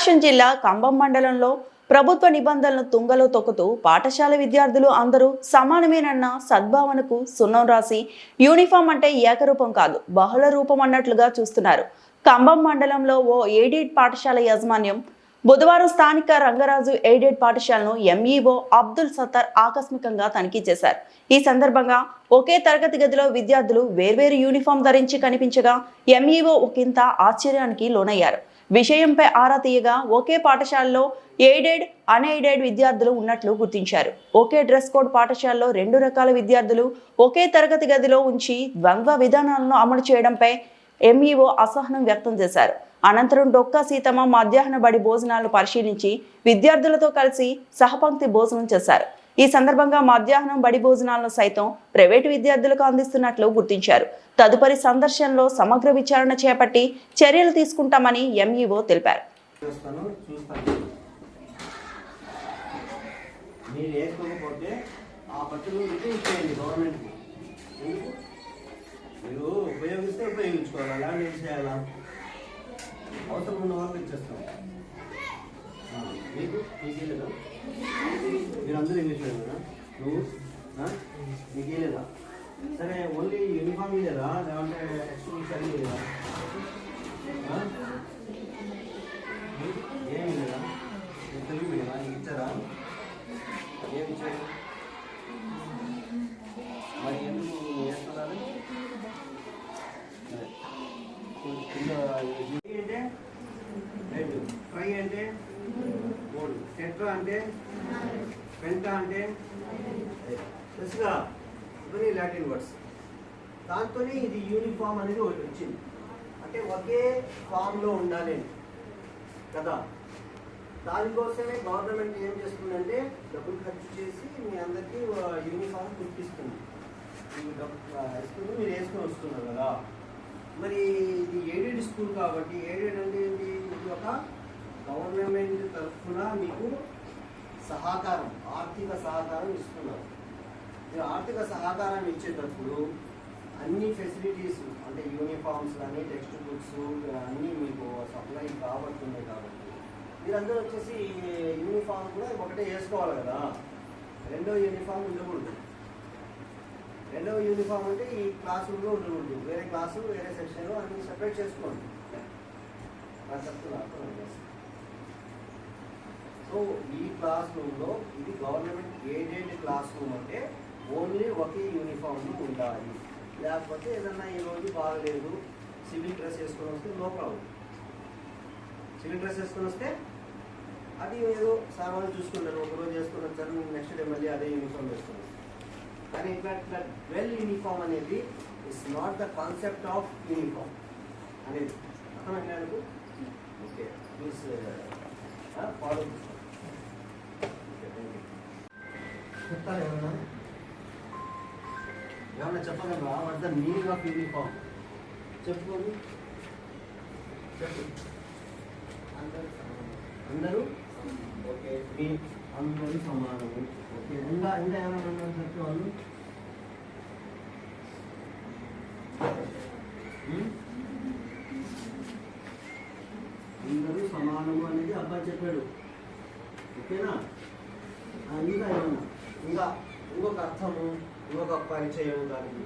ప్రకాశం జిల్లా కంభం మండలంలో ప్రభుత్వ నిబంధనలను తుంగలో తొక్కుతూ పాఠశాల విద్యార్థులు అందరూ సమానమేనన్న సద్భావనకు సున్నం రాసి యూనిఫామ్ అంటే ఏకరూపం కాదు బహుళ రూపం అన్నట్లుగా చూస్తున్నారు. కంభం మండలంలో ఓ ఎయిడెడ్ పాఠశాల యాజమాన్యం బుధవారం స్థానిక రంగరాజు ఎయిడెడ్ పాఠశాలను ఎంఈఓ అబ్దుల్ సత్తార్ ఆకస్మికంగా తనిఖీ చేశారు. ఈ సందర్భంగా ఒకే తరగతి గదిలో విద్యార్థులు వేర్వేరు యూనిఫామ్ ధరించి కనిపించగా ఎంఈఓ ఒకంత ఆశ్చర్యానికి లోనయ్యారు. విషయంపై ఆరా తీయగా ఒకే పాఠశాలలో ఎయిడెడ్ అన్ఎయిడెడ్ విద్యార్థులు ఉన్నట్లు గుర్తించారు. ఒకే డ్రెస్ కోడ్ పాఠశాలలో 2 రకాల విద్యార్థులు ఒకే తరగతి గదిలో ఉంచి ద్వంద్వ విధానాలను అమలు చేయడంపై ఎంఈఓ అసహనం వ్యక్తం చేశారు. అనంతరం డొక్కా సీతమ్మ మధ్యాహ్న బడి భోజనాలు పరిశీలించి విద్యార్థులతో కలిసి సహపంక్తి భోజనం చేశారు. ఈ సందర్భంగా మధ్యాహ్నం బడి భోజనాలను సైతం ప్రైవేటు విద్యార్థులకు అందిస్తున్నట్లు గుర్తించారు. తదుపరి సందర్శనలో సమగ్ర విచారణ చేపట్టి చర్యలు తీసుకుంటామని ఎంఈఓ తెలిపారు. అవసరం ఉన్న వాళ్ళకి ఇచ్చేస్తాం. నీకే లేదా? మీరందరూ ఇంగ్లీష్ లేదా? నువ్వు నీకే లేదా? సరే ఓన్లీ యూనిఫామ్ లేదా లేదంటే టెక్స్ట్ సరి లేదా? ఏమి లేదా? తెలుగు లేదా? ఇచ్చారా? ఏమి ఇచ్చారు? మరి ఎందుకు వేస్తున్నారు? ఫ్రై అంటే 3, టెట్రా అంటే పెంటా అంటే తెలుసుగా ఇవన్నీ లాటిన్ వర్డ్స్. దాంతో ఇది యూనిఫామ్ అనేది ఒకటి వచ్చింది. అంటే ఒకే ఫామ్లో ఉండాలి కదా. దానికోసమే గవర్నమెంట్ ఏం చేస్తుందంటే డబ్బులు ఖర్చు చేసి మీ అందరికీ యూనిఫామ్ కుట్టిస్తుంది. మీరు వేసుకొని వస్తున్నారు కదా. మరి ఇది ఎయిడెడ్ స్కూల్ కాబట్టి ఎయిడెడ్ అంటే ఏంటి? ఇది ఒక గవర్నమెంట్ తరఫున మీకు సహకారం, ఆర్థిక సహకారం ఇస్తున్నారు. మీరు ఆర్థిక సహకారం ఇచ్చేటప్పుడు అన్ని ఫెసిలిటీస్ అంటే యూనిఫామ్స్ కానీ టెక్స్ట్ బుక్స్ అన్నీ మీకు సప్లై కాబడుతున్నాయి. కాబట్టి మీరందరూ వచ్చేసి యూనిఫామ్ కూడా ఒకటే వేసుకోవాలి కదా. రెండో యూనిఫామ్ ఉండకూడదు. రెండవ యూనిఫామ్ అంటే ఈ క్లాస్ రూమ్లో ఉండకూడదు. వేరే క్లాసు వేరే సెక్షన్లో అన్ని సెపరేట్ చేసుకోండి. సో ఈ క్లాస్ రూమ్లో ఇది గవర్నమెంట్ ఎయిడెడ్ క్లాస్ రూమ్ అంటే ఓన్లీ ఒకే యూనిఫామ్ ఉండాలి. లేకపోతే ఏదన్నా ఈరోజు బాగలేదు సివిల్ డ్రెస్ వేసుకొని వస్తే నో ప్రాబ్లం. సివిల్ డ్రెస్ వేసుకొని వస్తే అది ఏదో సామాన్లు చూసుకుంటారు. ఒకరోజు వేసుకొని వచ్చారు, నెక్స్ట్ డే మళ్ళీ అదే యూనిఫామ్ వేసుకున్నారు. కానీ ఇట్లా వెల్ యూనిఫామ్ అనేది it's not the concept of uniform అనేది అర్థమైనా? Okay, please follow. చెప్తారు ఏమన్నా చెప్పగలరా? What the meaning of uniform చెప్పుకోండి. చెప్పు. అందరూ ఓకే, మీ అందరూ సమానము. ఓకే, ఇంకా ఏమైనా చెప్పే వాళ్ళు? అందరూ సమానము అనేది అబ్బాయి చెప్పాడు. ఓకేనా? ఇంకా ఏమన్నా ఇంకొక అర్థము, ఇంకొక పరిచయం దానికి